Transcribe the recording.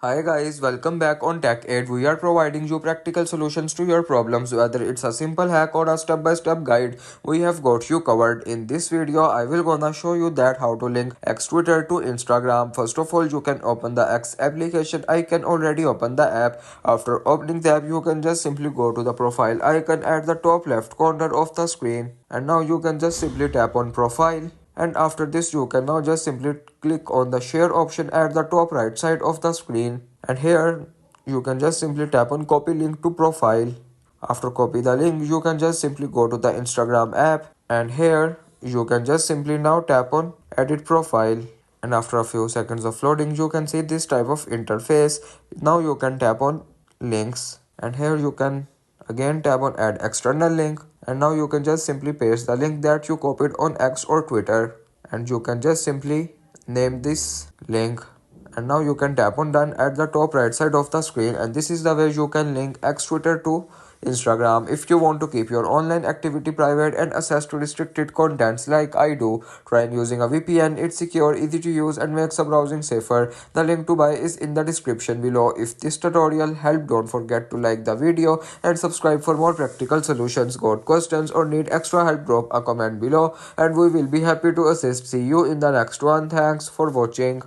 Hi guys, welcome back on Tech Aid. We are providing you practical solutions to your problems, whether it's a simple hack or a step-by-step guide. We have got you covered. In this video, I will gonna show you that how to link X Twitter to Instagram. First of all, you can open the X application. I can already open the app. After opening the app, you can just simply go to the profile icon at the top left corner of the screen. And now you can just simply tap on profile. And after this you can now just simply click on the share option at the top right side of the screen, and here you can just simply tap on copy link to profile. After copy the link you can just simply go to the Instagram app, and here you can just simply now tap on edit profile. And after a few seconds of loading you can see this type of interface. Now you can tap on links, and here you can again tap on add external link, and now you can just simply paste the link that you copied on X or Twitter, and you can just simply name this link. And now you can tap on done at the top right side of the screen, and this is the way you can link X Twitter to Instagram. If you want to keep your online activity private and access to restricted contents like I do, try using a VPN. It's secure, easy to use, and makes the browsing safer. The link to buy is in the description below. If this tutorial helped, don't forget to like the video and subscribe for more practical solutions. Got questions or need extra help, drop a comment below and we will be happy to assist. See you in the next one. Thanks for watching.